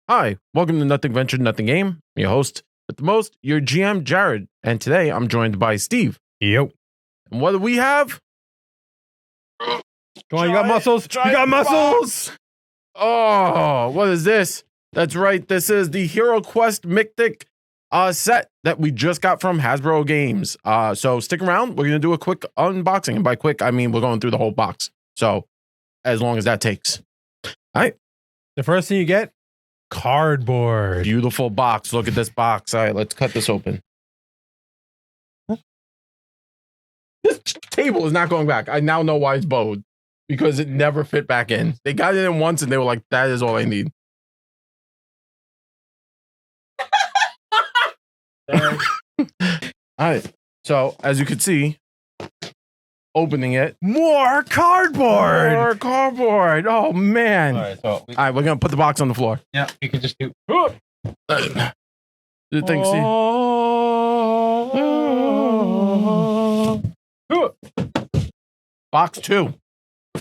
Hi, welcome to Nothing Ventured, Nothing Game. I'm your host with the most, your GM, Jared. And today I'm joined by Steve. Yep. And what do we have? Come on, you got muscles. You got muscles. Oh, what is this? That's right. This is the HEROQUEST Mythic set that we just got from Hasbro Games. So stick around. We're going to do a quick unboxing. And by quick, I mean we're going through the whole box. So as long as that takes. All right. The first thing you get, cardboard. Beautiful box. Look at this box. All right, let's cut this open. This table is not going back. I now know why it's bowed. Because it never fit back in. They got it in once and they were like, that is all I need. All right. So, as you can see, opening it. More cardboard. More cardboard. Oh, man. All right, All right, we're going to put the box on the floor. Yeah, you can just do. The thing, see? Box 2.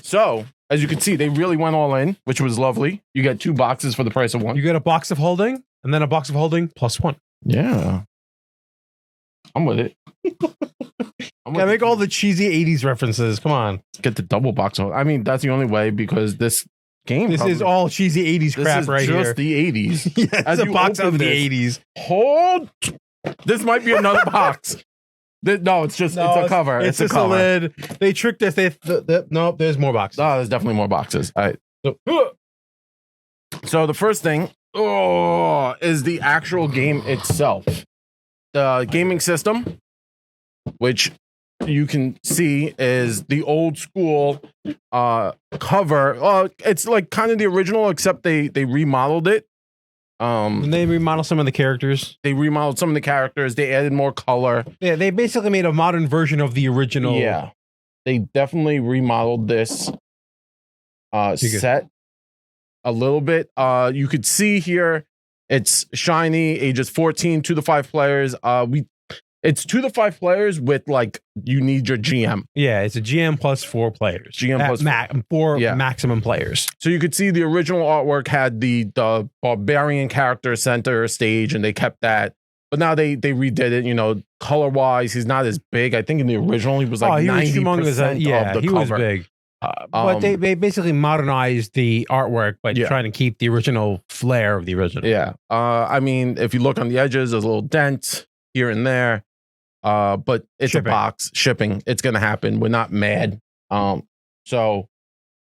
So, as you can see, they really went all in, which was lovely. You get 2 boxes for the price of 1. You get a box of holding, and then a box of holding plus 1. Yeah. I'm with it. Yeah, make all the cheesy 80s references. Come on. Get the double box. I mean, that's the only way because this game. This is all cheesy 80s crap right here. This is just the 80s. Yeah, it's a box of the 80s. Hold. This might be another box. No, it's just it's a cover. It's a just cover. a lid. They tricked us. No, there's more boxes. Oh, there's definitely more boxes. All right. So the first thing is the actual game itself. The gaming system, which you can see is the old school cover. It's like kind of the original, except they remodeled it. And they remodeled some of the characters. They remodeled some of the characters. They added more color. Yeah, they basically made a modern version of the original. Yeah, they definitely remodeled this set a little bit. You could see here it's shiny, ages 14, 2 to 5 players. It's 2 to 5 players with like you need your GM. Yeah, it's a GM plus 4 players. GM plus 4 maximum players. So you could see the original artwork had the Barbarian character center stage, and they kept that. But now they redid it. You know, color wise, he's not as big. I think in the original he was like 90% of the he cover. was big. But they basically modernized the artwork, but trying to keep the original flair of the original. Yeah. I mean, if you look on the edges, there's a little dent here and there. But it's a box shipping. It's going to happen. We're not mad. So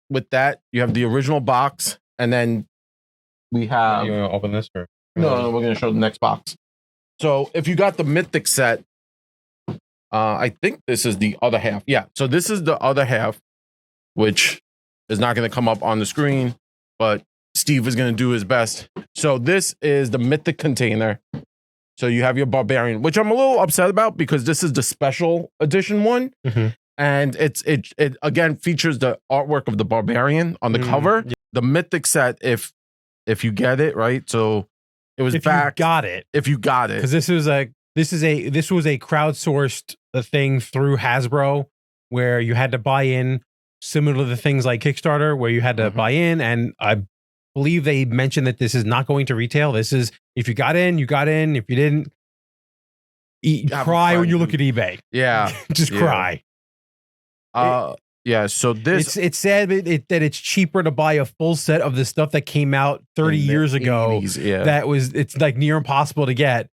with that, you have the original box, and then we have. You want to open this or? No, we're going to show the next box. So if you got the Mythic set, I think this is the other half. Yeah. So this is the other half, which is not going to come up on the screen, but Steve is going to do his best. So this is the Mythic container. So you have your Barbarian, which I'm a little upset about because this is the special edition one. Mm-hmm. And it again features the artwork of the Barbarian on the cover. Yeah. The Mythic set, if you get it, right? So it was back. If you got it. Because this was a crowdsourced thing through Hasbro where you had to buy in, similar to the things like Kickstarter where you had to buy in, and I believe they mentioned that this is not going to retail. This is if you got in, you got in. If you didn't, cry when you look at eBay. Yeah, just cry. Yeah. So this it's sad that it's cheaper to buy a full set of the stuff that came out 30 years ago. 80s, it's like near impossible to get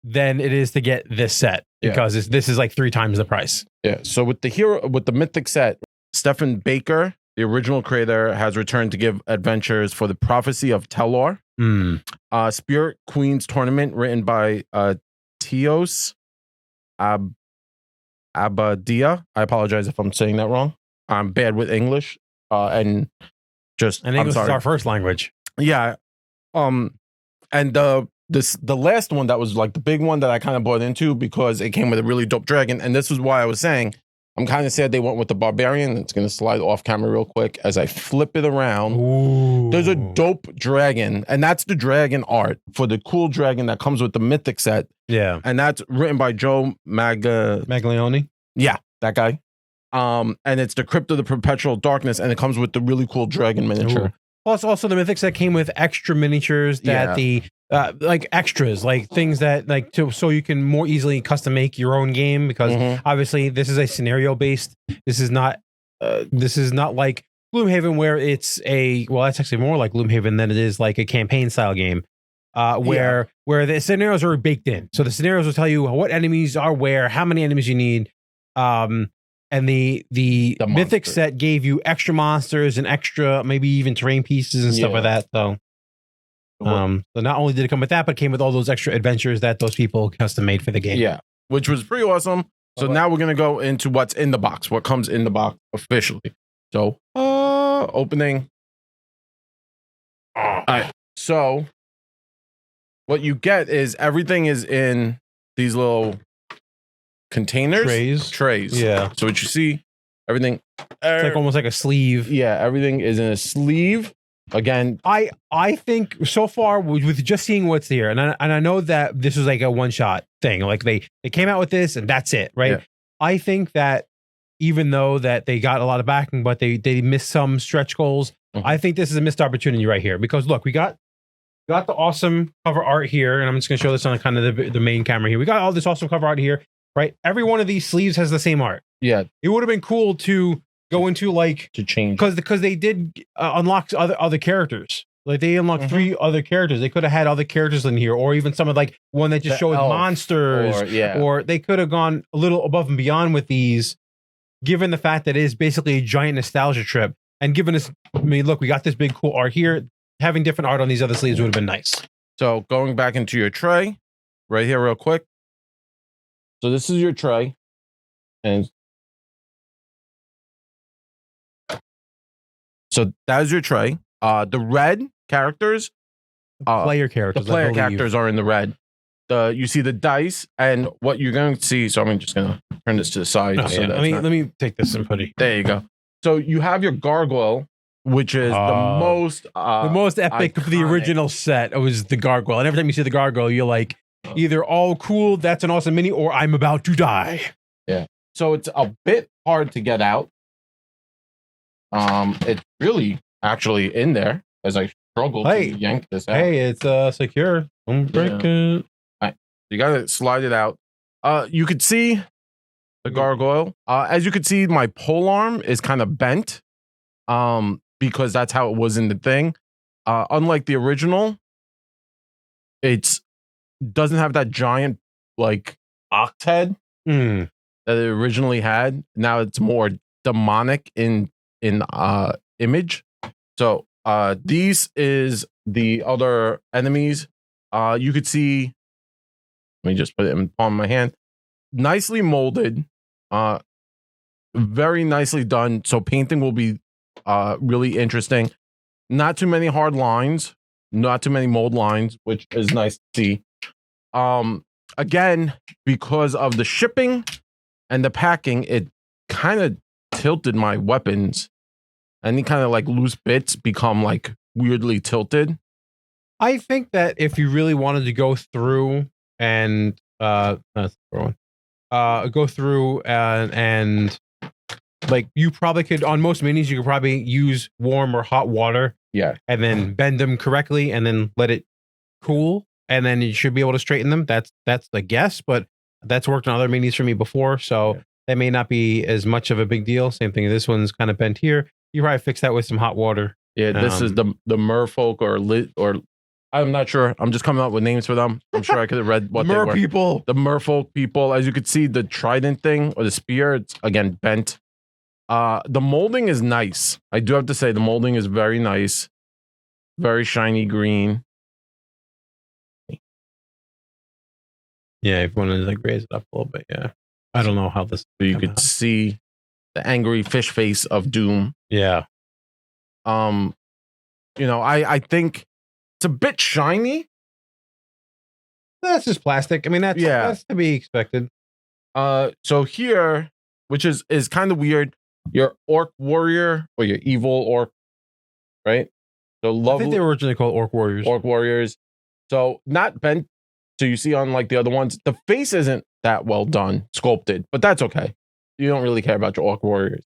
than it is to get this set because this is like 3 times the price. Yeah. So with the Mythic set, Stephen Baker, the original creator, has returned to give adventures for the Prophecy of Tellor, Spirit Queens Tournament, written by Teos Abadia. I apologize if I'm saying that wrong. I'm bad with English, and English is our first language. Yeah, and the last one that was like the big one that I kind of bought into because it came with a really dope dragon, and this is why I was saying. I'm kind of sad they went with the Barbarian. It's going to slide off camera real quick as I flip it around. Ooh. There's a dope dragon, and that's the dragon art for the cool dragon that comes with the Mythic set. Yeah. And that's written by Joe Maglione. Yeah, that guy. And it's the Crypt of the Perpetual Darkness, and it comes with the really cool dragon miniature. Ooh. Plus, also the Mythic set came with extra miniatures that like extras, like things that so you can more easily custom make your own game because obviously this is a scenario based. This is not like Gloomhaven where it's that's actually more like Gloomhaven than it is like a campaign style game. Where the scenarios are baked in. So the scenarios will tell you what enemies are where, how many enemies you need. And the Mythic set gave you extra monsters and extra maybe even terrain pieces and stuff like that. So so not only did it come with that, but it came with all those extra adventures that those people custom made for the game. Yeah, which was pretty awesome. So now we're gonna go into what's in the box, what comes in the box officially. So opening. All right. So what you get is everything is in these little containers. Trays. Yeah. So what you see, everything. It's like almost like a sleeve. Yeah, everything is in a sleeve. Again, I think so far with just seeing what's here, and I know that this was like a one shot thing. Like they came out with this and that's it, right? Yeah. I think that even though that they got a lot of backing, but they missed some stretch goals. I think this is a missed opportunity right here because look, we got the awesome cover art here, and I'm just gonna show this on kind of the main camera here. We got all this awesome cover art here, right? Every one of these sleeves has the same art. Yeah, it would have been cool to go into like to change because they did unlock other characters. Like they unlocked 3 other characters. They could have had other characters in here, or even some of like one that just showed monsters, or they could have gone a little above and beyond with these, given the fact that it is basically a giant nostalgia trip. And given us, I mean, look, we got this big cool art here. Having different art on these other sleeves would have been nice. So going back into your tray, right here, real quick. So this is your tray, and so that is your tray. The red characters, player characters. The player characters are in the red. You see the dice, and what you're going to see. So I'm just going to turn this to the side. Let me take this and put it. There you go. So you have your gargoyle, which is the most epic of the original set. It was the gargoyle, and every time you see the gargoyle, you're like, either oh cool, that's an awesome mini, or I'm about to die. Yeah. So it's a bit hard to get out. It's really actually in there as I struggle to yank this out. Hey, it's secure. Don't break it. All right. You gotta slide it out. You could see the gargoyle. As you could see, my pole arm is kind of bent. Because that's how it was in the thing. Unlike the original, it doesn't have that giant like ox head that it originally had. Now it's more demonic in image. So these is the other enemies. You could see. Let me just put it in the palm of my hand. Nicely molded. Very nicely done. So painting will be really interesting. Not too many hard lines, not too many mold lines, which is nice to see. Again, because of the shipping and the packing, it kind of tilted my weapons. Any kind of like loose bits become like weirdly tilted. I think that if you really wanted to go through and go through and like you probably could on most minis, you could probably use warm or hot water. Yeah. And then bend them correctly and then let it cool. And then you should be able to straighten them. That's the guess, but that's worked on other minis for me before. So that may not be as much of a big deal. Same thing. This one's kind of bent here. You probably fix that with some hot water. Yeah. This is the merfolk or I'm not sure. I'm just coming up with names for them. I'm sure I could have read what they were. People. The merfolk people. As you could see, the trident thing or the spear, it's again bent. The molding is nice. I do have to say the molding is very nice. Very shiny green. Yeah, if you want to like raise it up a little bit, yeah. I don't know how this. So you could see the angry fish face of doom. Yeah. I think it's a bit shiny. That's just plastic. I mean, that's to be expected. So here, which is kind of weird. Your orc warrior or your evil orc, right? So lovely. I think they were originally called orc warriors. Orc warriors. So not bent. So you see on like the other ones, the face isn't that well done, sculpted, but that's okay. You don't really care about your orc warriors.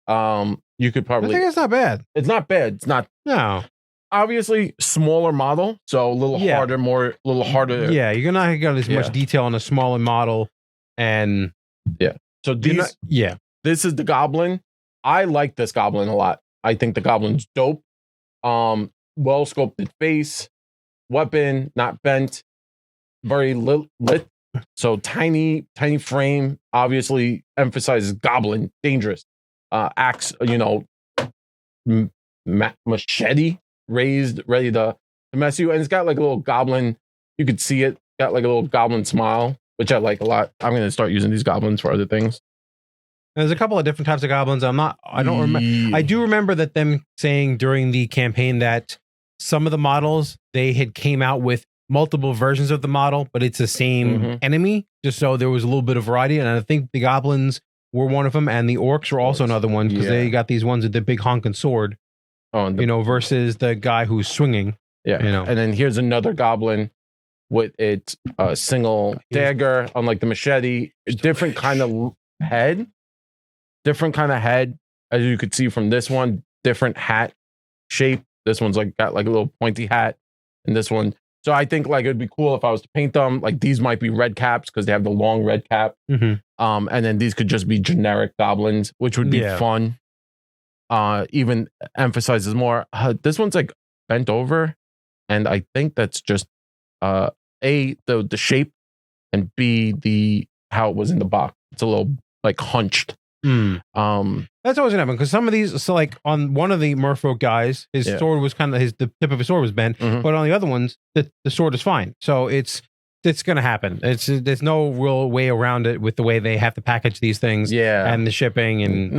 You could probably. I think it's not bad. It's not bad. It's not. No. obviously smaller model, so a little harder, a little harder. Yeah, you're not gonna get as much detail on a smaller model, and So this is the Goblin. I like this Goblin a lot. I think the Goblin's dope. Well sculpted face, weapon not bent, very lit. So tiny frame. Obviously emphasizes Goblin, dangerous. Axe, machete raised, ready to mess you. And it's got like a little Goblin. You could see it. Got like a little Goblin smile, which I like a lot. I'm gonna start using these Goblins for other things. There's a couple of different types of goblins. I don't remember. I do remember that them saying during the campaign that some of the models they had came out with multiple versions of the model, but it's the same enemy. Just so there was a little bit of variety, and I think the goblins were one of them, and the orcs were also another one because they got these ones with the big honking sword. Versus the guy who's swinging. Yeah, and then here's another goblin with its single dagger, unlike the machete. Different kind of head. As you could see from this one, different hat shape. This one's got like a little pointy hat, and this one. So I think like it'd be cool if I was to paint them. Like these might be red caps because they have the long red cap. And then these could just be generic goblins, which would be fun. Even emphasizes more. This one's like bent over, and I think that's just A, the shape, and B, how it was in the box. It's a little like hunched. That's always gonna happen because some of these, so like on one of the merfolk guys, his sword was kind of the tip of his sword was bent, but on the other ones, the sword is fine. So it's gonna happen. There's no real way around it with the way they have to package these things, and the shipping, and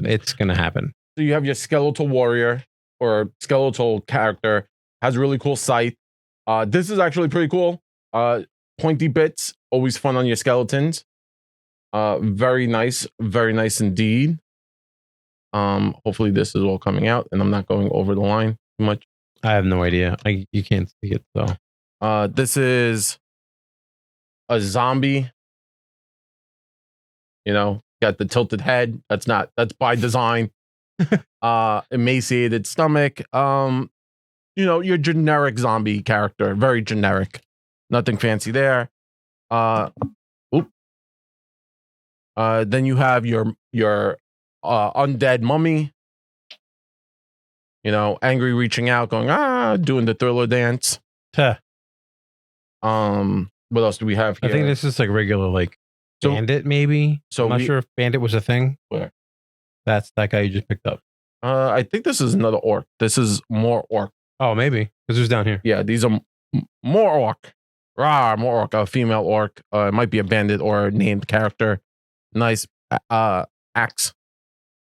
it's gonna happen. So you have your skeletal warrior or skeletal character, has a really cool scythe. This is actually pretty cool. Pointy bits, always fun on your skeletons. Very nice indeed. Hopefully this is all coming out and I'm not going over the line too much. I have no idea. You can't see it though. This is a zombie. Got the tilted head. That's by design. Emaciated stomach. Your generic zombie character, very generic. Nothing fancy there. Then you have your undead mummy. Angry, reaching out, going doing the Thriller dance. Huh. What else do we have here? I think this is like regular bandit maybe. So I'm not sure if bandit was a thing. Where? That's that guy you just picked up. I think this is another orc. This is more orc. Oh, maybe because who's down here? Yeah, these are more orc. More orc. A female orc. It might be a bandit or a named character. Nice axe.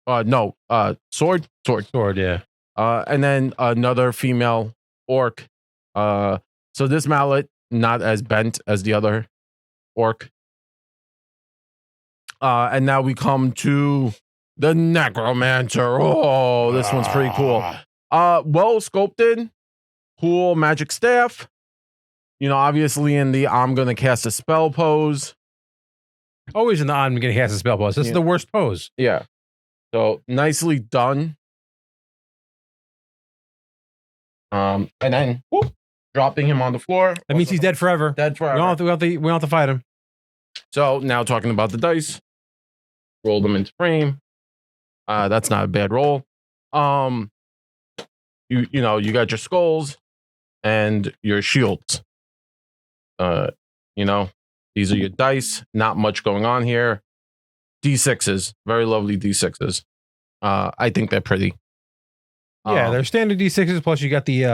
Sword. Yeah. And then another female orc. So this mallet not as bent as the other orc. And now we come to the Necromancer. Oh, this one's pretty cool. Well sculpted, cool magic staff. Obviously in the I'm gonna cast a spell pose. Always in the I'm gonna cast a spell pose. This is the worst pose. Yeah. So nicely done. And then dropping him on the floor. That means he's dead forever. Dead forever. We don't have to fight him. So now talking about the dice. Roll them into frame. That's not a bad roll. You got your skulls and your shields. These are your dice. Not much going on here. D6s, very lovely D6s. I think they're pretty. Yeah, they're standard D6s. Plus, you got the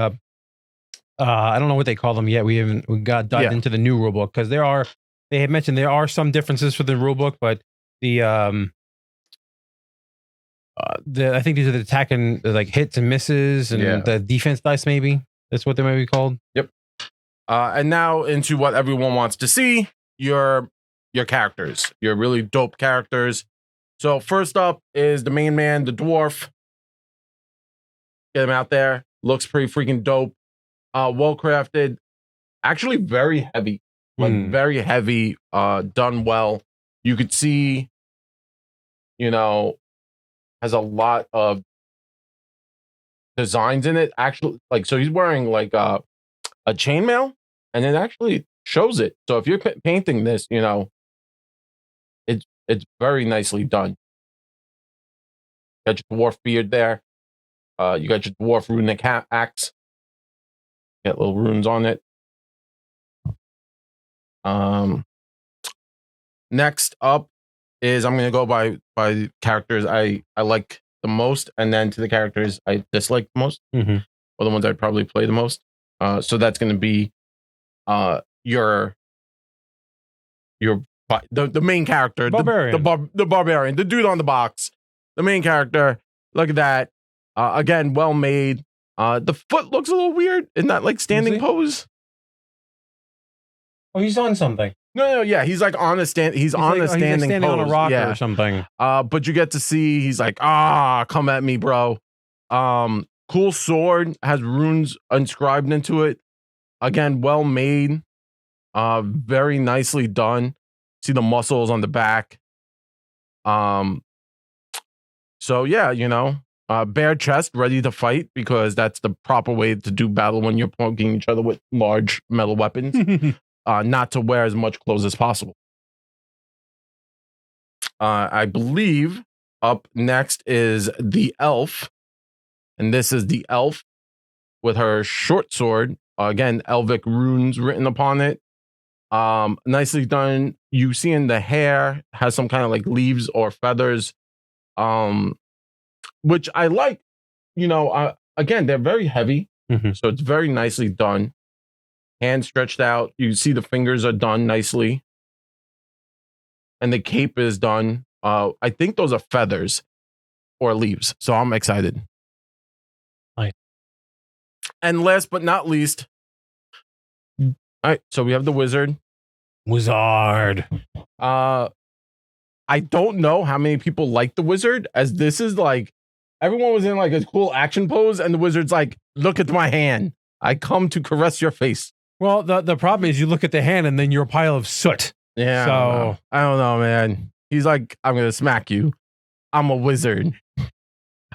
I don't know what they call them yet. We got dived into the new rulebook because they had mentioned there are some differences for the rulebook, but I think these are the attack and like hits and misses and the defense dice. Maybe that's what they may be called. Yep. And now into what everyone wants to see: your characters, your really dope characters. So first up is the main man, the dwarf. Get him out there. Looks pretty freaking dope. Well crafted. Actually, very heavy. Very heavy. Done well. You could see. Has a lot of designs in it. Actually, like, so he's wearing like a chainmail, and it actually shows it. So if you're painting this, you know, it's very nicely done. Got your dwarf beard there. You got your dwarf runic axe. Got little runes on it. Next up is I'm gonna go by characters I like the most, and then to the characters I dislike the most, or the ones I'd probably play the most. So that's gonna be your the main character, Barbarian. the barbarian, the dude on the box, the main character. Look at that. Again, well made. The foot looks a little weird in that like standing pose. Oh, he's on something. No, yeah, he's like on a stand. He's on like, a standing, he's like standing pose. on a rock yeah. or something. But you get to see he's like, come at me, bro. Cool sword, has runes inscribed into it. Again, well made. Very nicely done. See the muscles on the back. So yeah, you know, bare chest, ready to fight, because that's the proper way to do battle when you're poking each other with large metal weapons. Not to wear as much clothes as possible. I believe up next is the elf, and this is the elf with her short sword. Again, Elvic runes written upon it. Nicely done. You see in the hair has some kind of like leaves or feathers, which I like. You know, again, they're very heavy, so it's very nicely done. Hand stretched out. You see the fingers are done nicely, and the cape is done. I think those are feathers or leaves, so I'm excited. Nice. And last but not least, all right, so we have the wizard. I don't know how many people like the wizard, as this is like everyone was in like a cool action pose, and the wizard's like, "Look at my hand. I come to caress your face." Well, the problem is you look at the hand and then you're a pile of soot. Yeah. So I don't know, man. He's like, "I'm gonna smack you. I'm a wizard."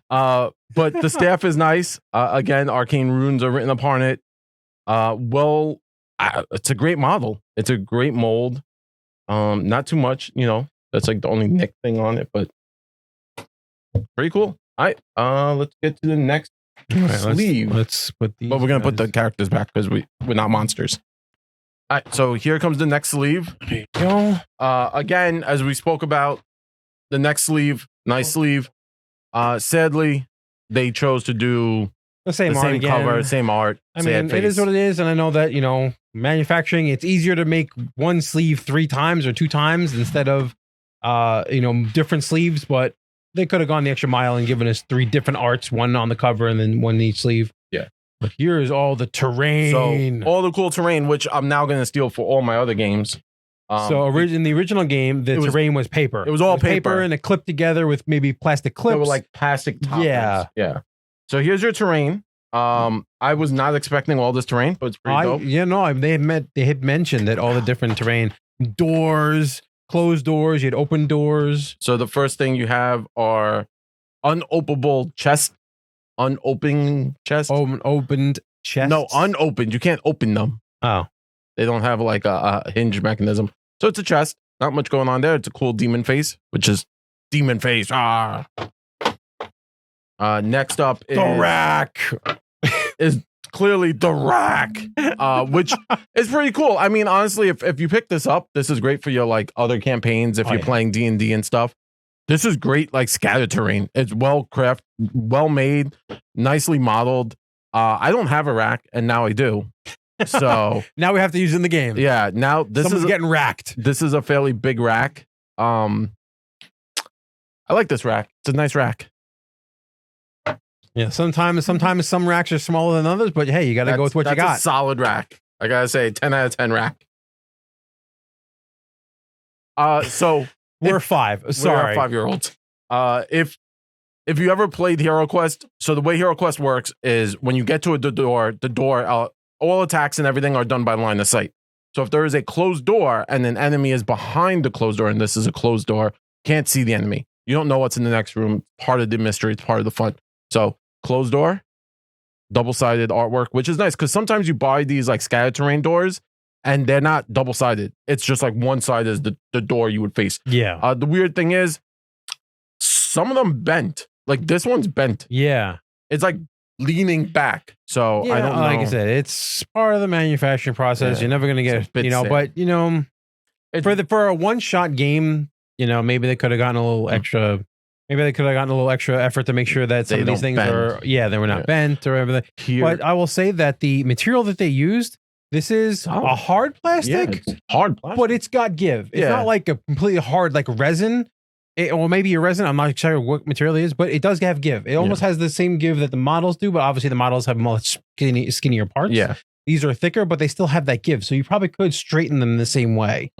But the staff is nice. Again, arcane runes are written upon it. It's a great model. It's a great mold. Not too much, you know. That's like the only nick thing on it, but pretty cool. All right, let's get to the next sleeve. Let's put these. But we're gonna put the characters back because we're not monsters. All right, so here comes the next sleeve. There you go. Again, as we spoke about, the next sleeve, nice sleeve. Sadly, they chose to do the same cover, same art. I mean, it is what it is, and I know that, you know, manufacturing, it's easier to make one sleeve 3 times or 2 times instead of you know, different sleeves, but they could have gone the extra mile and given us 3 different arts, one on the cover and then one in each sleeve. Yeah. But here is all the terrain. So all the cool terrain, which I'm now going to steal for all my other games. So in the original game, the terrain was paper. It was all paper, and it clipped together with maybe plastic clips. They were like plastic toppers. Yeah. So here's your terrain. I was not expecting all this terrain, but it's pretty dope. Yeah, no, they had mentioned that all the different terrain, doors, closed doors, you had open doors. So the first thing you have are unopenable chests. Unopened chest. Opened chests. No, unopened. You can't open them. Oh. They don't have like a hinge mechanism. So it's a chest. Not much going on there. It's a cool demon face, which is demon face. Next up is the rack. Is clearly the rack, which is pretty cool. I mean, honestly, if you pick this up, this is great for your like other campaigns. If you're playing D&D and stuff, this is great. Like scatter terrain. It's well crafted, well made, nicely modeled. I don't have a rack, and now I do. So now we have to use it in the game. Yeah. Now this is getting racked. This is a fairly big rack. I like this rack. It's a nice rack. Yeah, sometimes some racks are smaller than others, but hey, you got to go with what you got. That's a solid rack. I gotta say, 10 out of 10 rack. So we're 5. Sorry, we're 5-year-olds. If you ever played HeroQuest, so the way HeroQuest works is when you get to the door, all attacks and everything are done by line of sight. So if there is a closed door and an enemy is behind the closed door, and this is a closed door, can't see the enemy. You don't know what's in the next room. Part of the mystery. It's part of the fun. So closed door, double-sided artwork, which is nice because sometimes you buy these like scattered terrain doors and they're not double-sided. It's just like one side is the door you would face. Yeah. The weird thing is some of them bent. Like this one's bent. Yeah. It's like leaning back. So I don't know. Like I said, it's part of the manufacturing process. Yeah. You're never going to get, sad. but for a one-shot game, maybe they could have gotten a little extra. Maybe they could have gotten a little extra effort to make sure that some of these things they were not bent or everything. But I will say that the material that they used, this is a hard plastic. Yeah, hard plastic. But it's got give. It's not like a completely hard like resin. Or maybe a resin. I'm not sure what material it is, but it does have give. It almost has the same give that the models do, but obviously the models have much skinnier parts. Yeah. These are thicker, but they still have that give. So you probably could straighten them the same way.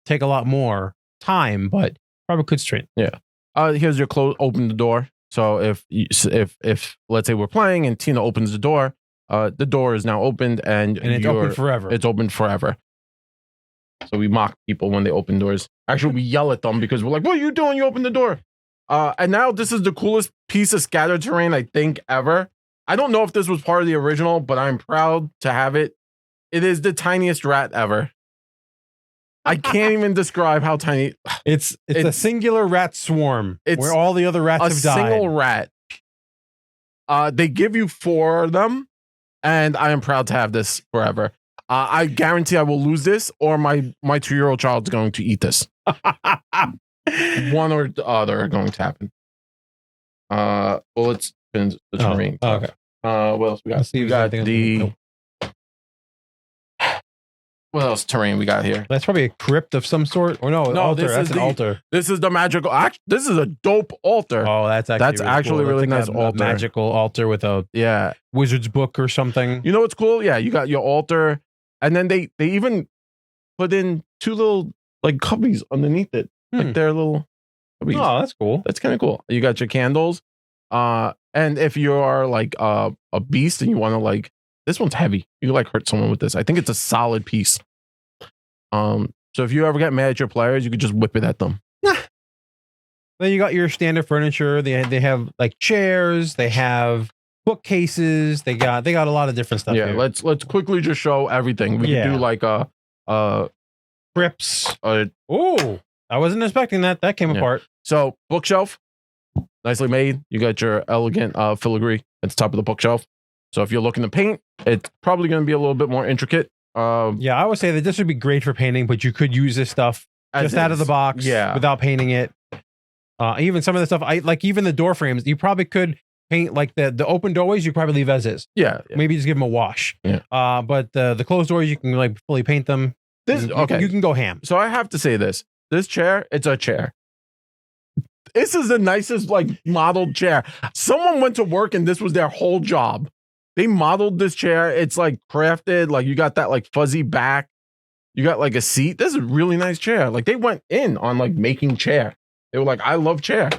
Take a lot more time, but probably could straighten. Yeah. Here's your open the door. So if let's say we're playing and Tina opens the door is now opened and it's open forever. It's open forever. So we mock people when they open doors. Actually, we yell at them because we're like, "What are you doing? You open the door." And now this is the coolest piece of scattered terrain I think ever. I don't know if this was part of the original, but I'm proud to have it. It is the tiniest rat ever. I can't even describe how tiny. It's a singular rat swarm where all the other rats have died. A single rat. They give you 4 of them, and I am proud to have this forever. I guarantee I will lose this, or my 2-year-old child's going to eat this. One or the other are going to happen. Well, let's finish the terrain. Okay. What else we got? We got the. What else terrain we got here? That's probably a crypt of some sort. Or no, altar. That's an altar. This is the magical. This is a dope altar. Oh, that's actually really nice altar. A magical altar with a wizard's book or something. You know what's cool? Yeah, you got your altar, and then they even put in 2 little like cubbies underneath it, like their little cubbies. Oh, that's cool. That's kind of cool. You got your candles, and if you are like a beast and you want to like. This one's heavy. You can like hurt someone with this. I think it's a solid piece. So if you ever get mad at your players, you could just whip it at them. Then you got your standard furniture. They have like chairs. They have bookcases. They got a lot of different stuff. Yeah, here. let's quickly just show everything. We can do like crypts. Oh, I wasn't expecting that. That came apart. So bookshelf, nicely made. You got your elegant filigree at the top of the bookshelf. So if you're looking to paint, it's probably going to be a little bit more intricate. I would say that this would be great for painting, but you could use this stuff just out of the box without painting it. Even some of the stuff, even the door frames, you probably could paint like the open doorways, you probably leave as is. Yeah. Maybe just give them a wash. Yeah. But the closed doors, you can like fully paint them. You can go ham. So I have to say this chair, it's a chair. This is the nicest like modeled chair. Someone went to work and this was their whole job. They modeled this chair. It's like crafted. Like you got that like fuzzy back. You got like a seat. This is a really nice chair. Like they went in on like making chair. They were like, I love chair.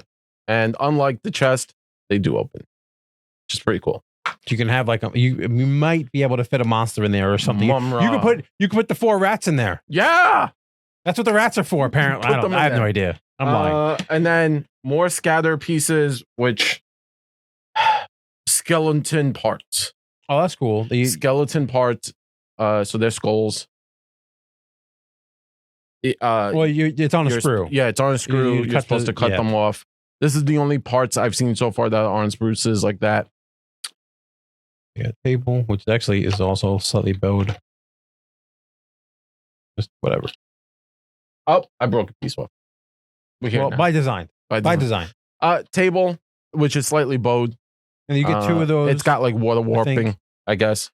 And unlike the chest, they do open. Which is pretty cool. You can have like you might be able to fit a monster in there or something. You could put the 4 rats in there. Yeah. That's what the rats are for, apparently. I have no idea. I'm lying. And then more scatter pieces, which skeleton parts. Oh, that's cool. The skeleton parts. So they're skulls. It's on a screw. Yeah, it's on a screw. You're supposed to cut them off. This is the only parts I've seen so far that are on spruces like that. Yeah, table, which actually is also slightly bowed. Just whatever. Oh, I broke a piece off. By design. By design. Table, which is slightly bowed. And you get 2 of those. It's got like water warping, I guess.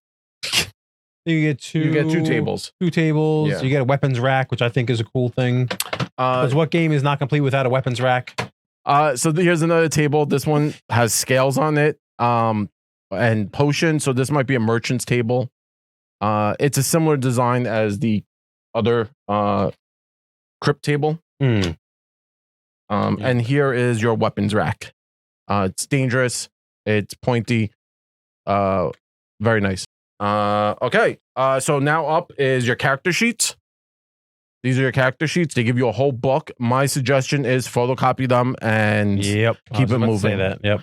You get 2. You get 2 tables. 2 tables. Yeah. You get a weapons rack, which I think is a cool thing. Because what game is not complete without a weapons rack? So here's another table. This one has scales on it. And potion. So this might be a merchant's table. It's a similar design as the other crypt table. And here is your weapons rack. It's dangerous. It's pointy. Very nice. Okay. So now up is your character sheets. These are your character sheets. They give you a whole book. My suggestion is photocopy them and keep it moving. Say that. Yep.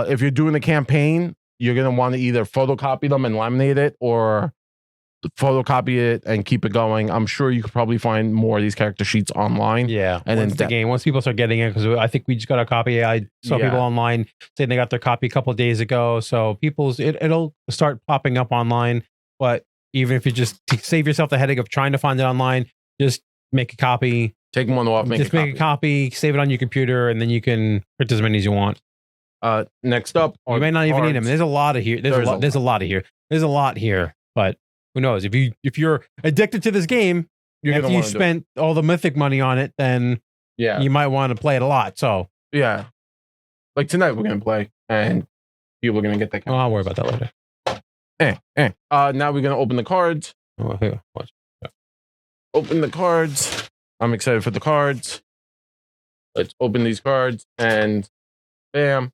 If you're doing a campaign, you're gonna want to either photocopy them and laminate it, or photocopy it and keep it going. I'm sure you could probably find more of these character sheets online. Yeah, and once then the game, once people start getting it, because I think we just got a copy. I saw Yeah. people online saying they got their copy a couple of days ago. So it'll start popping up online. But even if you just save yourself the headache of trying to find it online, just make a copy. Take one off, make a copy, save it on your computer, and then you can print as many as you want. Next up, You may not even need them. There's a lot of here. There's a lot here. But who knows? If you're addicted to this game, after you spent all the mythic money on it, then you might want to play it a lot. So yeah, like tonight we're gonna play, and people are gonna get that. Oh, I'll worry about that later. Now we're gonna open the cards. Oh, here, watch. Open the cards. I'm excited for the cards. Let's open these cards, and bam!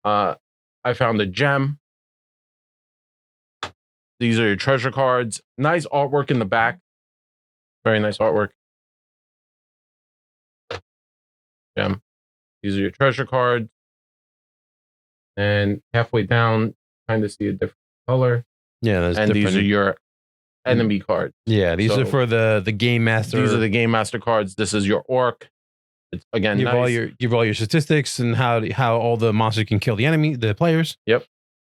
I found a gem. These are your treasure cards. Nice artwork in the back. Very nice artwork. Gem. These are your treasure cards. And halfway down, kind of see a different color. Yeah, there's and these are your enemy cards. Yeah, these are for the game master. These are the game master cards. This is your orc. It's again you nice. Give all your statistics and how all the monsters can kill the players. Yep.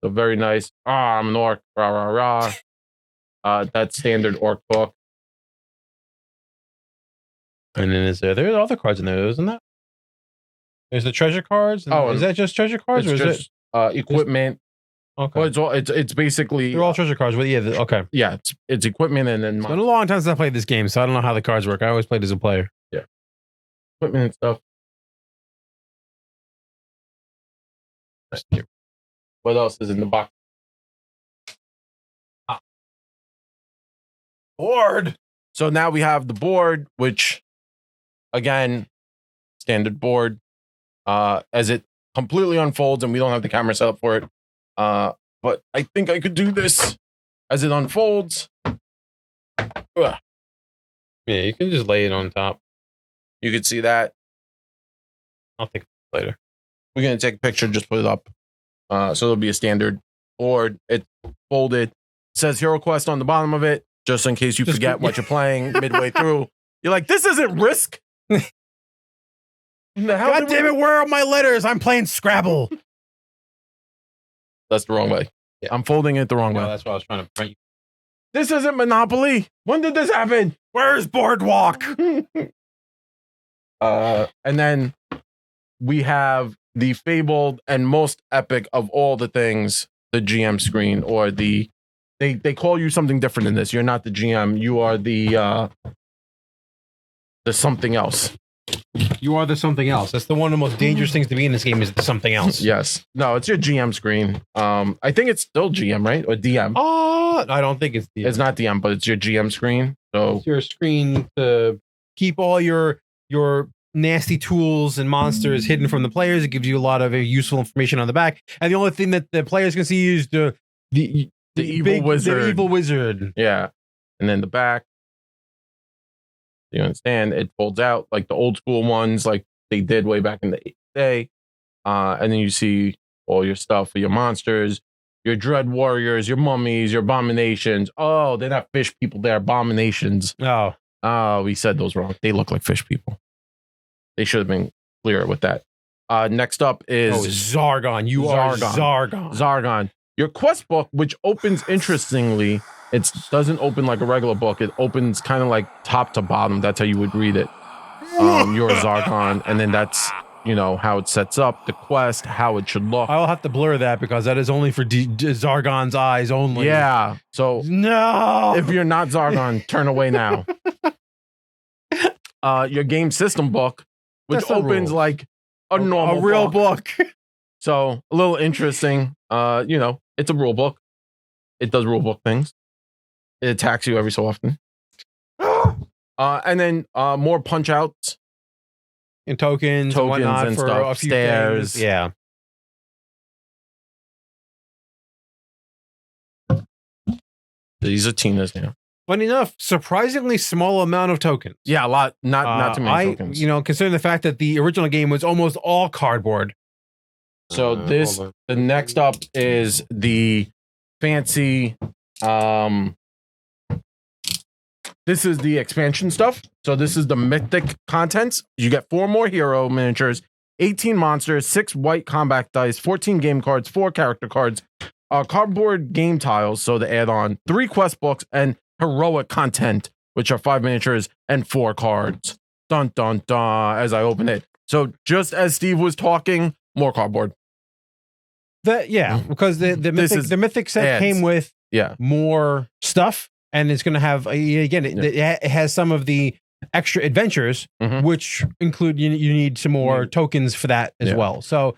So very nice. I'm an orc. Rah rah rah. That's standard orc book. And then there's other cards in there, isn't that? There's the treasure cards. Is that just treasure cards, or is it equipment? Okay. Well, it's basically they're all treasure cards. But yeah, okay. Yeah, it's equipment, and then it's been a long time since I played this game, so I don't know how the cards work. I always played as a player. Yeah, equipment and stuff. What else is in the box? Board. So now we have the board, which again, standard board. As it completely unfolds, and we don't have the camera set up for it. But I think I could do this as it unfolds. Yeah, you can just lay it on top. You could see that. I'll take it later. We're gonna take a picture, just put it up. So it'll be a standard board. It's folded. It says HEROQUEST on the bottom of it, just in case you forget what you're playing midway through. You're like, this isn't Risk. God damn it, where are my letters? I'm playing Scrabble. That's the wrong way. Yeah. I'm folding it the wrong way. That's what I was trying to print you. This isn't Monopoly. When did this happen? Where's Boardwalk? And then we have the fabled and most epic of all the things, the GM screen, or they call you something different in this. You're not the GM. You are the something else. You are the something else. That's one of the most dangerous things to be in this game, is the something else. Yes. No, it's your GM screen. I think it's still GM, right? Or DM. I don't think it's DM. It's not DM, but it's your GM screen. So it's your screen to keep all your nasty tools and monsters hidden from the players. It gives you a lot of useful information on the back. And the only thing that the players can see is the evil wizard. The evil wizard. Yeah. And then the back. You understand? It folds out like the old school ones, like they did way back in the day. And then you see all your stuff for your monsters, your dread warriors, your mummies, your abominations. Oh, they're not fish people, they're abominations. Oh, we said those wrong. They look like fish people. They should have been clearer with that. Next up is Zargon. Zargon. Your quest book, which opens interestingly. It doesn't open like a regular book. It opens kind of like top to bottom. That's how you would read it. You're a Zargon, and then that's how it sets up the quest, how it should look. I'll have to blur that because that is only for Zargon's eyes only. Yeah. So no, if you're not Zargon, turn away now. Your game system book, which opens like a normal real book. So a little interesting. It's a rule book. It does rule book things. It attacks you every so often. And then more punch outs. And tokens and whatnot and for stuff. a few Stairs. Things. Yeah. These are Tina's now. Funny enough, surprisingly small amount of tokens. Yeah, a lot. Not too many tokens. Considering the fact that the original game was almost all cardboard. So the next up is the fancy. This is the expansion stuff. So this is the Mythic Contents. You get 4 more hero miniatures, 18 monsters, 6 white combat dice, 14 game cards, 4 character cards, cardboard game tiles, so the add-on, 3 quest books, and heroic content, which are 5 miniatures and 4 cards. Dun dun dun. As I open it, so just as Steve was talking, more cardboard. Because the mythic set ads. came with Yeah, more stuff, and it's going to have it has some of the extra adventures, which include you need some more tokens for that as well. So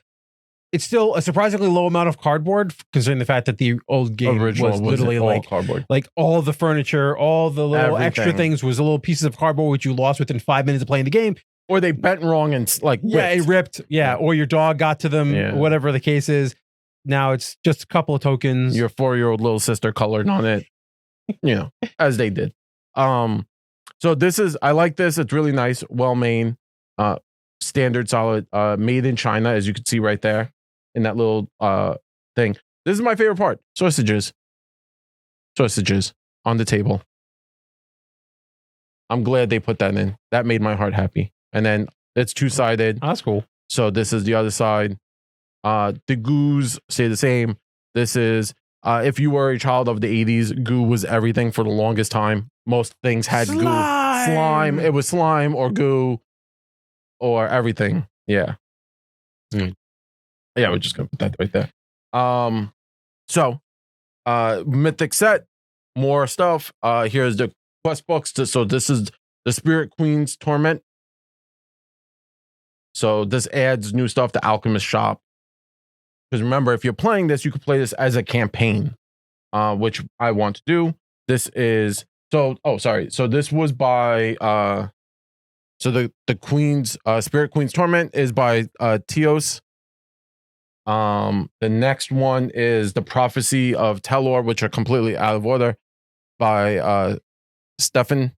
it's still a surprisingly low amount of cardboard, considering the fact that the old game was literally like cardboard. Like all the furniture, all the little extra Everything. things was little pieces of cardboard which you lost within 5 minutes of playing the game. Or they bent wrong and it ripped. Yeah, or your dog got to them. Whatever the case is. Now it's just a couple of tokens. Your 4-year-old little sister colored on it, as they did. So this is, I like this. It's really nice, well made, standard, solid, made in China, as you can see right there in that little thing. This is my favorite part: sausages on the table. I'm glad they put that in. That made my heart happy. And then it's 2-sided. Oh, that's cool. So this is the other side. The goos stay the same. This is if you were a child of the 80s, goo was everything for the longest time. Most things had slime. It was slime or goo or everything. Yeah. Yeah, we're just gonna put that right there. So Mythic set, more stuff. Here's the quest books. So this is the Spirit Queen's Torment. So this adds new stuff to Alchemist Shop. Because remember, if you're playing this, you could play this as a campaign, which I want to do. This is so. Oh, sorry. So this was by. So the Queen's Spirit Queen's Torment is by Teos. The next one is the Prophecy of Tellor, which are completely out of order, by Stefan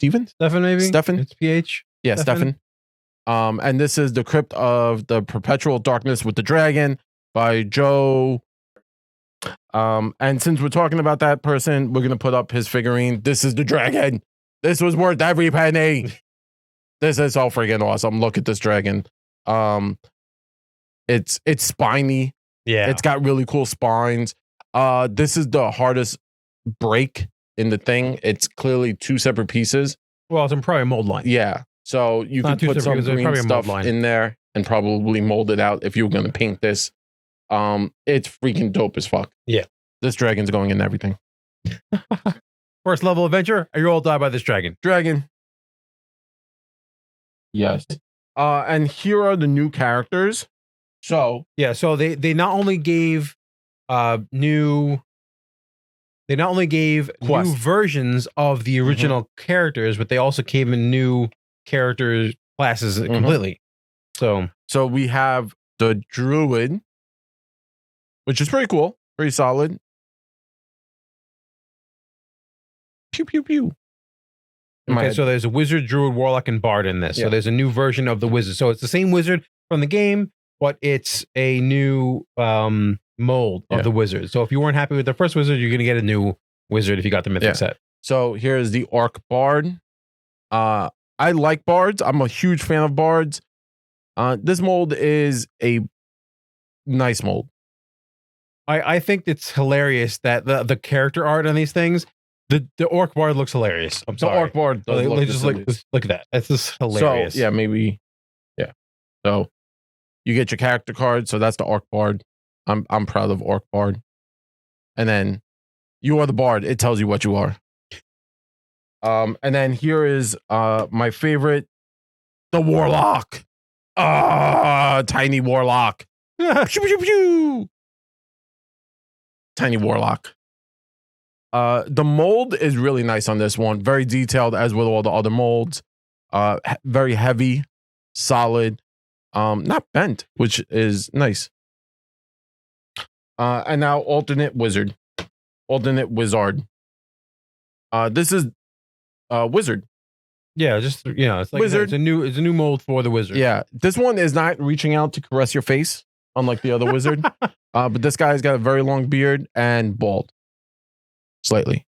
maybe Stefan. It's PH. Yeah, Stefan. And this is the Crypt of the Perpetual Darkness with the Dragon by Joe. And since we're talking about that person, we're gonna put up his figurine. This is the dragon. This was worth every penny. This is so freaking awesome. Look at this dragon. It's spiny. Yeah, it's got really cool spines. This is the hardest break in the thing. It's clearly 2 separate pieces. Well, it's probably a mold line. Yeah. So you can put some green stuff in there and probably mold it out if you were going to paint this. It's freaking dope as fuck. Yeah. This dragon's going in everything. First level adventure, are you all die by this dragon? Yes. And here are the new characters. So yeah, so they not only gave new versions of the original characters, but they also came in new character classes completely. So we have the druid, which is pretty cool, pretty solid. Pew pew pew. Okay, so there's a wizard, druid, warlock, and bard in this. So there's a new version of the wizard. So it's the same wizard from the game, but it's a new mold of the wizard. So if you weren't happy with the first wizard, you're gonna get a new wizard if you got the mythic set. So here's the orc bard. I like bards. I'm a huge fan of bards. This mold is a nice mold. I think it's hilarious that the character art on these things, the orc bard looks hilarious. I'm sorry. The orc bard does look at that. That's just hilarious. So yeah, maybe. Yeah. So you get your character card. So that's the orc bard. I'm proud of orc bard. And then you are the bard. It tells you what you are. And then here is my favorite, the warlock. Tiny warlock. Pew, pew, pew. Tiny warlock. The mold is really nice on this one. Very detailed, as with all the other molds. Very heavy, solid, not bent, which is nice. And now alternate wizard. This is wizard. Yeah, just it's like wizard. It's a new mold for the wizard. Yeah, this one is not reaching out to caress your face. unlike the other wizard. But this guy's got a very long beard and bald, slightly.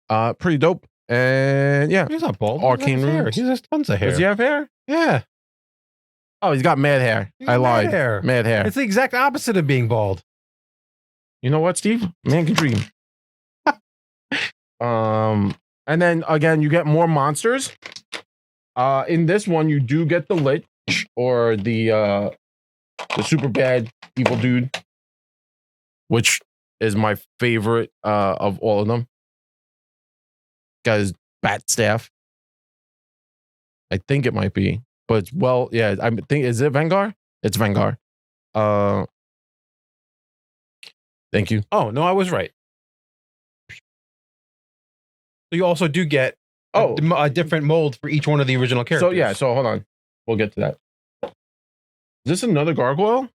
Pretty dope. And yeah, He's not bald. Arcane He runes. has tons of hair. Does he have hair? Yeah. Oh, he's got mad hair. I lied. Mad hair. It's the exact opposite of being bald. You know what, Steve? Man can dream. And then again, you get more monsters. In this one, you do get the Lich or the super bad evil dude, which is my favorite of all of them. Got his bat staff. I think it might be, but yeah. I think is it Vengar? It's Vengar. Thank you. Oh no, I was right. So you also do get a different mold for each one of the original characters. So yeah, so hold on. We'll get to that. Is this another gargoyle?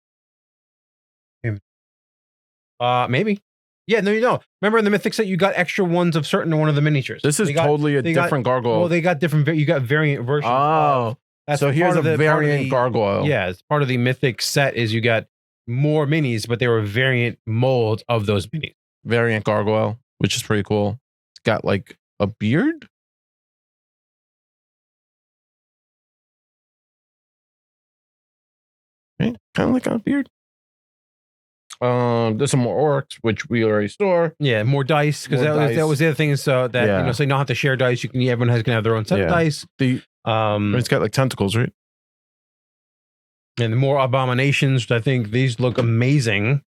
Maybe. Yeah, no, you know. Remember in the Mythic set, you got extra ones of certain one of the miniatures. This is totally a different gargoyle. Well, they got different. You got variant versions. Oh, so here's a variant gargoyle. Yeah, it's part of the Mythic set. Is you got more minis, but they were variant molds of those minis. Variant gargoyle, which is pretty cool. It's got like a beard. Right? Kind of like a beard. There's some more orcs, which we already saw. Yeah, more dice because that was the other thing. So that you know, so you don't have to share dice. You can everyone can have their own set of dice. It's got like tentacles, right? And the more abominations. Which I think these look amazing.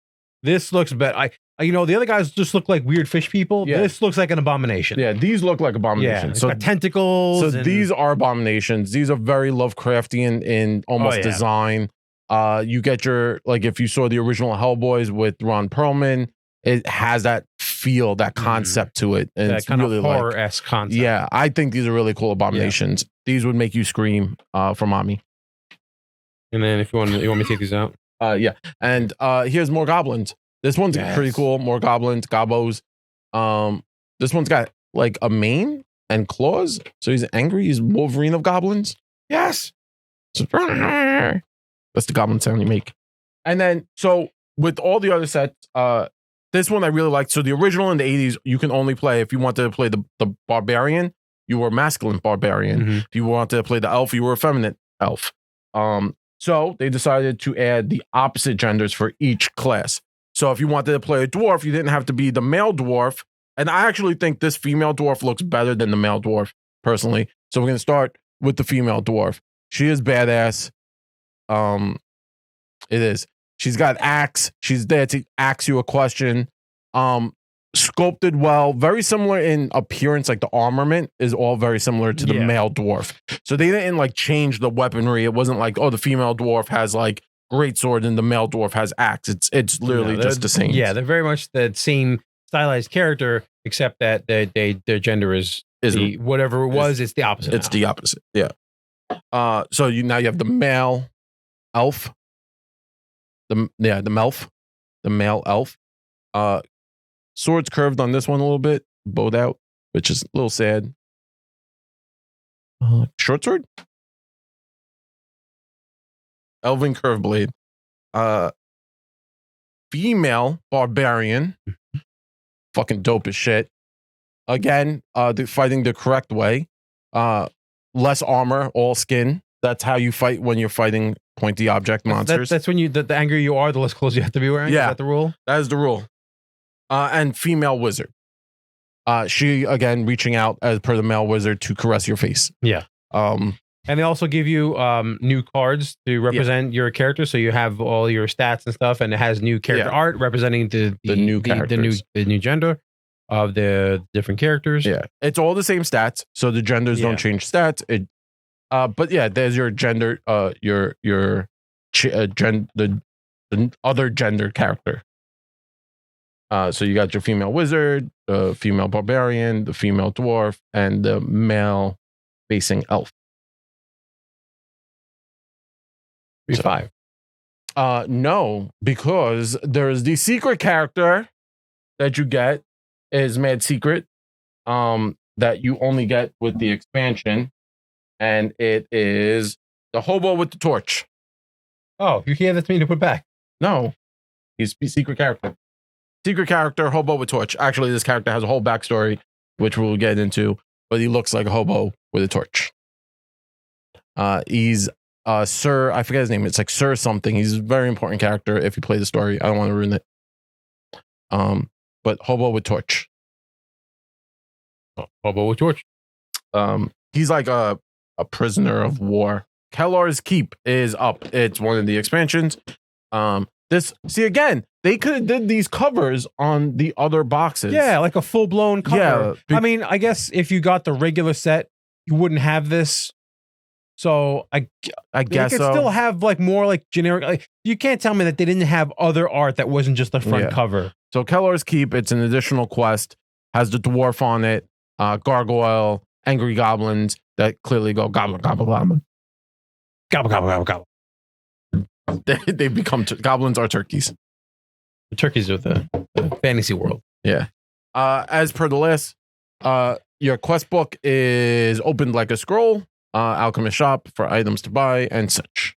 This looks better. You know, the other guys just look like weird fish people. Yeah. This looks like an abomination. Yeah, these look like abominations. Yeah, so got tentacles. So these are abominations. These are very Lovecraftian in almost design. You get your, like, if you saw the original Hellboys with Ron Perlman, it has that feel, that concept to it. And that it's kind really of horror-esque concept. Yeah, I think these are really cool abominations. Yeah. These would make you scream for mommy. And then if you want me to take these out? Yeah. And here's more goblins. This one's pretty cool. More goblins, gobos. This one's got like a mane and claws. So he's angry. He's Wolverine of goblins. Yes. That's the goblin sound you make. And then, so with all the other sets, this one I really liked. So the original in the 80s, you can only play, if you wanted to play the barbarian, you were a masculine barbarian. Mm-hmm. If you wanted to play the elf, you were a feminine elf. So they decided to add the opposite genders for each class. So if you wanted to play a dwarf, you didn't have to be the male dwarf. And I actually think this female dwarf looks better than the male dwarf, personally. So we're going to start with the female dwarf. She is badass. It is. She's got axe. She's there to ask you a question. Sculpted well, very similar in appearance. Like the armament is all very similar to the male dwarf. So they didn't like change the weaponry. It wasn't like, oh, the female dwarf has like great sword and the male dwarf has axe. It's literally just the same. Yeah, they're very much the same stylized character, except that their gender is whatever it was. It's the opposite. It's the opposite. Yeah. So now you have the male elf. The male elf. Swords curved on this one a little bit, bowed out, which is a little sad. Short sword. Elven curve blade. Female barbarian. Fucking dope as shit. Again, fighting the correct way. Less armor, all skin. That's how you fight when you're fighting pointy object monsters. That's when the angrier you are, the less clothes you have to be wearing. Yeah. Is that the rule? That is the rule. And female wizard. She, again, reaching out as per the male wizard to caress your face. Yeah. And they also give you new cards to represent your character. So you have all your stats and stuff, and it has new character art representing the new characters. The new gender of the different characters. Yeah. It's all the same stats. So the genders don't change stats. But yeah, there's your gender, the other gender character. So you got your female wizard, the female barbarian, the female dwarf, and the male facing elf. 5. No, because there's the secret character that you get is Mad Secret, that you only get with the expansion, and it is the hobo with the torch. Oh, you gave that to me to put back. No, he's secret character. Secret character, hobo with torch. Actually, this character has a whole backstory, which we'll get into, but he looks like a hobo with a torch. He's Sir, I forget his name. It's like Sir something. He's a very important character if you play the story. I don't want to ruin it. But hobo with torch. Hobo with torch. He's like a prisoner of war. Tellor's Keep is up. It's one of the expansions. Again, they could have did these covers on the other boxes. Yeah, like a full-blown cover. Yeah, I mean, I guess if you got the regular set, you wouldn't have this. So I guess could still have like more like generic. Like, you can't tell me that they didn't have other art that wasn't just the front cover. So Tellor's Keep, it's an additional quest, has the dwarf on it, gargoyle, angry goblins that clearly go goblin, goblin, goblin. Gobble, gobble, gobble, gobble. They become goblins are turkeys. The turkeys of the fantasy world. Yeah. As per the list, your quest book is opened like a scroll. Alchemist shop for items to buy and such.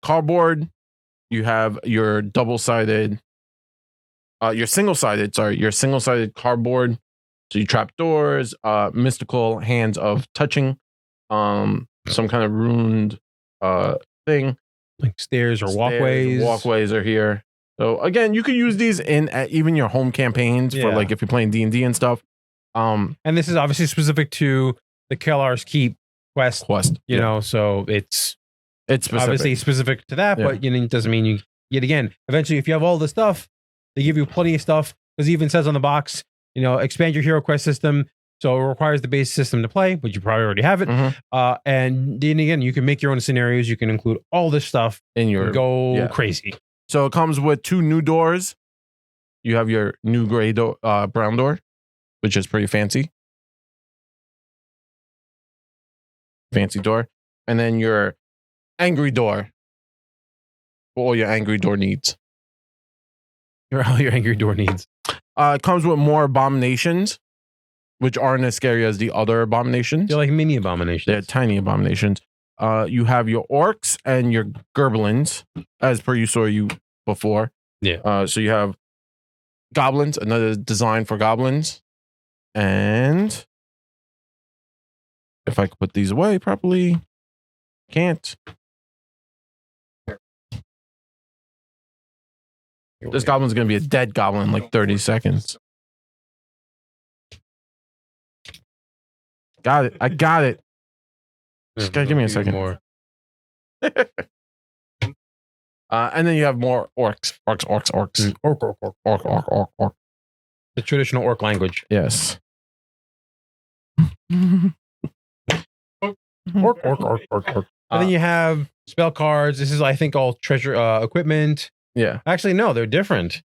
Cardboard. You have your double-sided. Your single-sided cardboard. So you trap doors. Mystical hands of touching. Some kind of ruined thing like stairs or walkways. Walkways are here. So again, you could use these in even your home campaigns for like if you're playing D&D and stuff. And this is obviously specific to the Tellor's Keep quest. You know, so it's specific. Obviously specific to that, but you know, it doesn't mean you. Yet again, eventually, if you have all the stuff, they give you plenty of stuff. Because it even says on the box, you know, expand your HeroQuest system. So it requires the base system to play, but you probably already have it. And then again, you can make your own scenarios. You can include all this stuff in your crazy. So it comes with 2 new doors. You have your new gray door, brown door, which is pretty fancy. Fancy door. And then your angry door for all your angry door needs. All your angry door needs. It comes with more abominations, which aren't as scary as the other abominations. They're like mini abominations. They're tiny abominations. You have your orcs and your gerblins, as per you saw before. Yeah. So you have goblins, another design for goblins. And if I could put these away properly, can't. This goblin's going to be a dead goblin in like 30 seconds. Got it. I got it. Just gotta give me a second. More. And then you have more orcs. Orcs. Orc. The traditional orc language. Yes. Orc. And then you have spell cards. This is, I think, all treasure equipment. Yeah. Actually, no, they're different.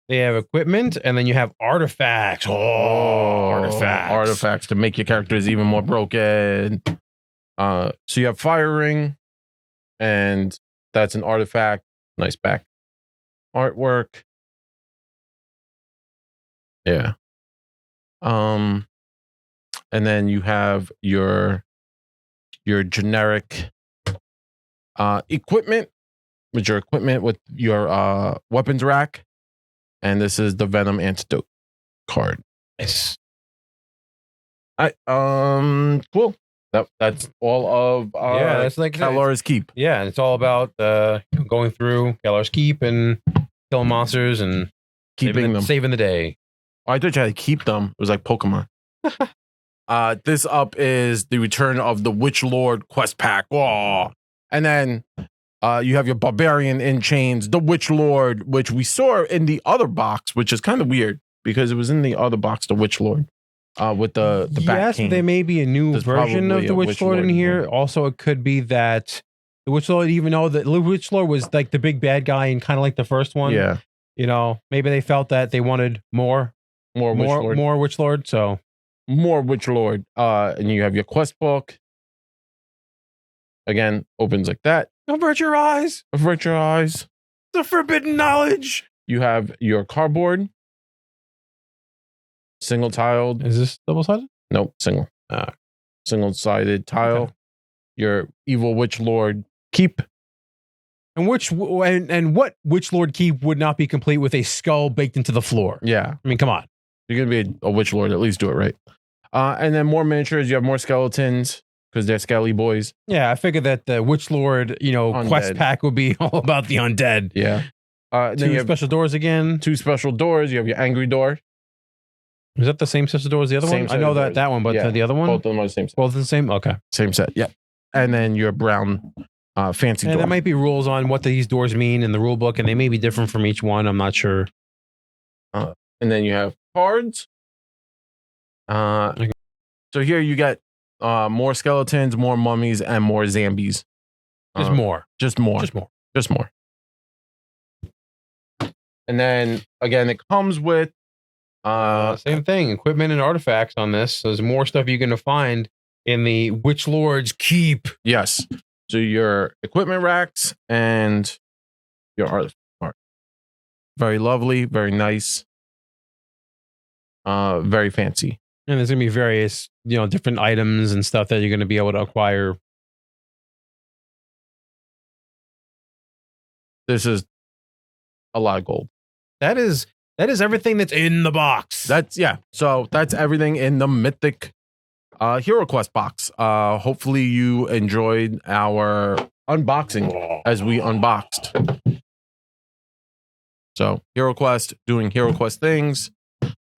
They have equipment, and then you have artifacts. Artifacts to make your characters even more broken. So you have fire ring, and that's an artifact. Nice back artwork. Yeah. And then you have your generic equipment, with your weapons rack. And this is the Venom Antidote card. Yes. Cool. That's all of that's like Tellor's Keep. Yeah, it's all about going through Tellor's Keep and killing monsters and saving the day. Oh, I thought you had to keep them. It was like Pokemon. This up is the Return of the Witch Lord quest pack. Whoa. And then you have your Barbarian in Chains, the Witch Lord, which we saw in the other box, which is kind of weird because it was in the other box, the Witch Lord, with the back Yes, cane. there may be a new version of the Witch Lord in here. Also, it could be that the Witch Lord, even though the Witch Lord was like the big bad guy and kind of like the first one. Yeah. You know, maybe they felt that they wanted more Witch Lord. So more Witch Lord. And you have your quest book. Again, opens like that. Avert your eyes. Avert your eyes. The forbidden knowledge. You have your cardboard. Single tiled. Is this double sided? Nope, single. Single sided tile. Okay. Your Evil Witch Lord Keep. And what Witch Lord keep would not be complete with a skull baked into the floor? Yeah. I mean, come on. You're going to be a Witch Lord. At least do it right. And then more miniatures. You have more skeletons because they're skelly boys. Yeah, I figured that the Witch Lord, quest Undead. pack would be all about the undead. Yeah. Then Two you have special doors again. 2 special doors. You have your angry door. Is that the same set of doors as the other Same one? set I know of that doors. that one, but Yeah. the other one? Both of them are the same set. Both the same? Okay. Same set. Yeah. And then your brown fancy And door. there might be rules on what these doors mean in the rule book, and they may be different from each one. I'm not sure. And then you have cards. Okay. So here you get more skeletons, more mummies, and more zombies. Just more. Just more. Just more. Just more. And then again, it comes with Same thing. Equipment and artifacts on this. There's more stuff you're going to find in the Witch Lord's Keep. yes. So your equipment racks and your art. Very lovely, very nice, very fancy. And there's going to be various, different items and stuff that you're going to be able to acquire. This is a lot of gold. That is everything that's in the box. So that's everything in the Mythic HeroQuest box. Hopefully you enjoyed our unboxing as we unboxed. So HeroQuest, doing HeroQuest things.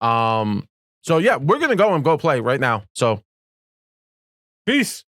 So yeah, we're gonna go play right now. So peace.